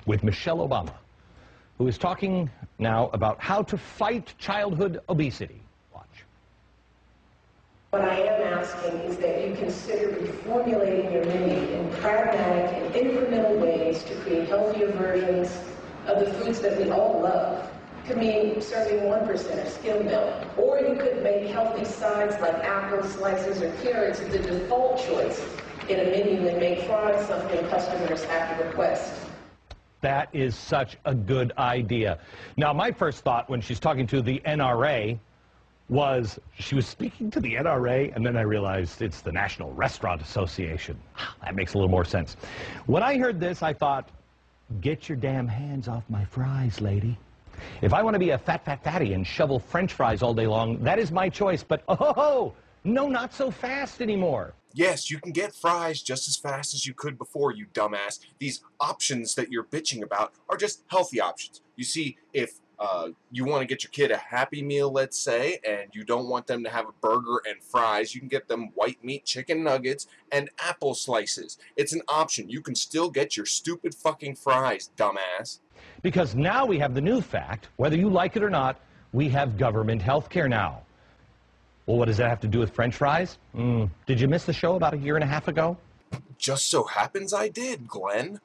with Michelle Obama, who is talking now about how to fight childhood obesity. Watch. What I am asking is that you consider reformulating your menu in pragmatic and incremental ways to create healthier versions of the foods that we all love. It could mean serving 1% of skim milk, or you could make healthy sides like apple slices or carrots the default choice in a menu and make fries something customers have to request. That is such a good idea. Now, my first thought when she's talking to the NRA was she was speaking to the NRA, and then I realized it's the National Restaurant Association. That makes a little more sense. When I heard this, I thought, get your damn hands off my fries, lady. If I want to be a fatty and shovel French fries all day long, that is my choice. But, oh, no, not so fast anymore. Yes, you can get fries just as fast as you could before, you dumbass. These options that you're bitching about are just healthy options. You see, if you want to get your kid a Happy Meal, let's say, and you don't want them to have a burger and fries, you can get them white meat chicken nuggets and apple slices. It's an option. You can still get your stupid fucking fries, dumbass. Because now we have the new fact, whether you like it or not, we have government health care now. Well, what does that have to do with French fries? Did you miss the show about a year and a half ago? Just so happens I did, Glenn.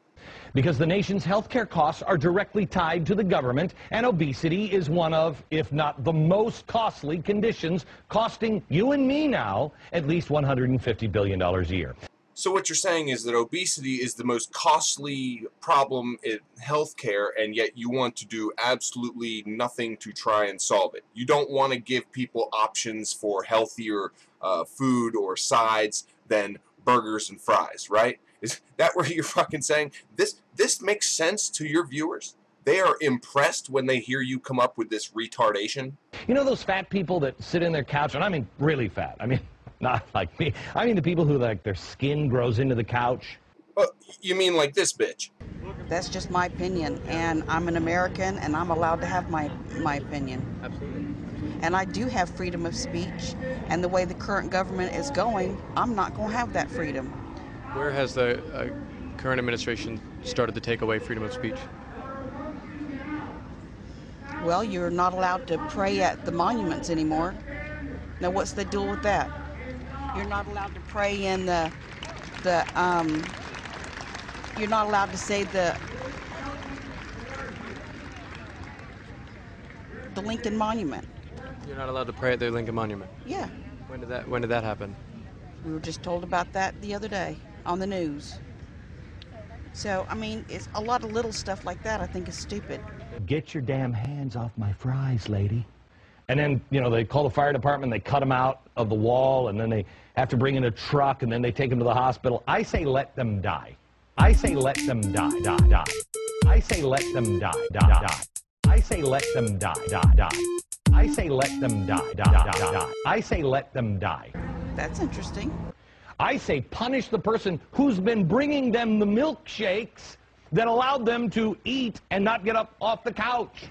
Because the nation's health care costs are directly tied to the government, and obesity is one of, if not the most costly conditions, costing you and me now at least $150 billion a year. So what you're saying is that obesity is the most costly problem in healthcare, and yet you want to do absolutely nothing to try and solve it. You don't want to give people options for healthier food or sides than burgers and fries, right? Is that what you're fucking saying? This makes sense to your viewers? They are impressed when they hear you come up with this retardation? You know those fat people that sit in their couch, and I mean really fat, I mean not like me. I mean the people who, like, their skin grows into the couch. You mean like this bitch? That's just my opinion, and I'm an American, and I'm allowed to have my opinion. Absolutely. And I do have freedom of speech, and the way the current government is going, I'm not going to have that freedom. Where has the current administration started to take away freedom of speech? Well, you're not allowed to pray at the monuments anymore. Now, what's the deal with that? You're not allowed to pray in you're not allowed to say the Lincoln Monument. You're not allowed to pray at the Lincoln Monument? Yeah. When did that happen? We were just told about that the other day on the news. So, I mean, it's a lot of little stuff like that I think is stupid. Get your damn hands off my fries, lady. And then, you know, they call the fire department, they cut them out of the wall, and then they have to bring in a truck, and then they take them to the hospital. I say let them die. I say let them die. I say let them die. I say let them die. I say let them die. I say let them die. That's interesting. I say punish the person who's been bringing them the milkshakes that allowed them to eat and not get up off the couch.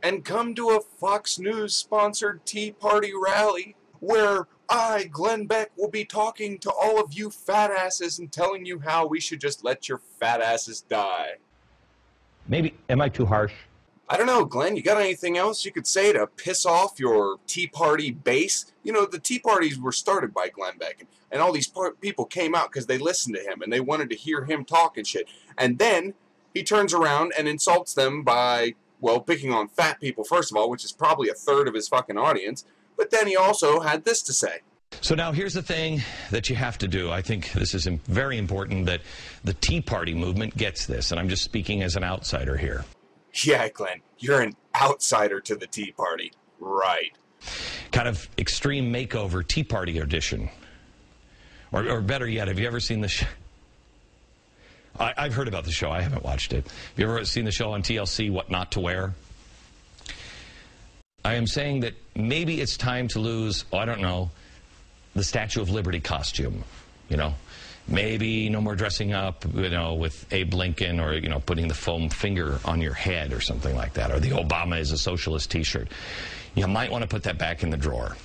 And come to a Fox News-sponsored Tea Party rally where I, Glenn Beck, will be talking to all of you fat asses and telling you how we should just let your fat asses die. Maybe, am I too harsh? I don't know, Glenn, you got anything else you could say to piss off your Tea Party base? You know, the Tea Parties were started by Glenn Beck, and all these people came out because they listened to him, and they wanted to hear him talk and shit. And then he turns around and insults them by, well, picking on fat people, first of all, which is probably a third of his fucking audience, but then he also had this to say. So now here's the thing that you have to do. I think this is very important that the Tea Party movement gets this, and I'm just speaking as an outsider here. Yeah, Glenn, you're an outsider to the Tea Party. Right. Kind of extreme makeover Tea Party edition. Or better yet, have you ever seen the show? I've heard about the show. I haven't watched it. Have you ever seen the show on TLC, What Not to Wear? I am saying that maybe it's time to lose, I don't know, the Statue of Liberty costume, you know. Maybe no more dressing up, you know, with Abe Lincoln or, you know, putting the foam finger on your head or something like that, or the Obama is a socialist t-shirt. You might want to put that back in the drawer.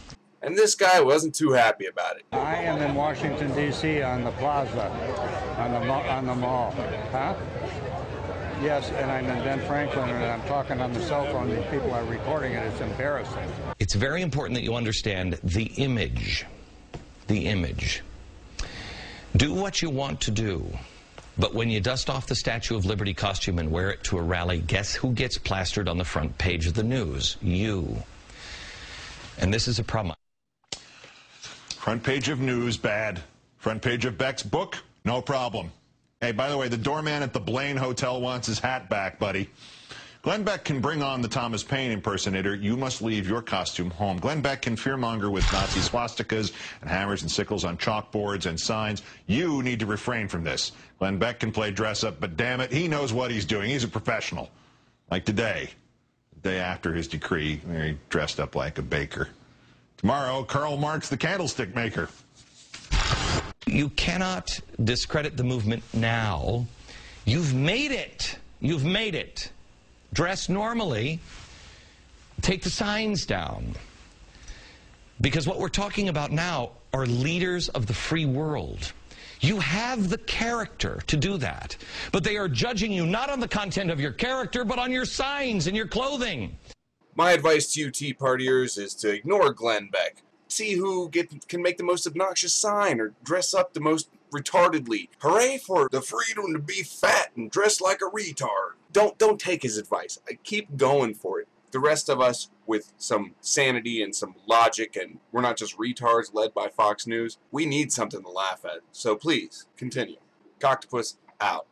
And this guy wasn't too happy about it. I am in Washington, D.C. on the plaza, on the mall. Huh? Yes, and I'm in Ben Franklin, and I'm talking on the cell phone, and people are recording it. It's embarrassing. It's very important that you understand the image. The image. Do what you want to do, but when you dust off the Statue of Liberty costume and wear it to a rally, guess who gets plastered on the front page of the news? You. And this is a problem. Front page of news, bad. Front page of Beck's book, no problem. Hey, by the way, the doorman at the Blaine Hotel wants his hat back, buddy. Glenn Beck can bring on the Thomas Paine impersonator. You must leave your costume home. Glenn Beck can fearmonger with Nazi swastikas and hammers and sickles on chalkboards and signs. You need to refrain from this. Glenn Beck can play dress-up, but damn it, he knows what he's doing. He's a professional. Like today, the day after his decree, where he dressed up like a baker. Tomorrow, Karl Marx, the candlestick maker. You cannot discredit the movement now. You've made it. You've made it. Dress normally. Take the signs down. Because what we're talking about now are leaders of the free world. You have the character to do that. But they are judging you not on the content of your character, but on your signs and your clothing. My advice to you Tea Partiers is to ignore Glenn Beck. See who can make the most obnoxious sign or dress up the most retardedly. Hooray for the freedom to be fat and dress like a retard. Don't take his advice. Keep going for it. The rest of us, with some sanity and some logic, and we're not just retards led by Fox News, we need something to laugh at. So please, continue. Coctopus out.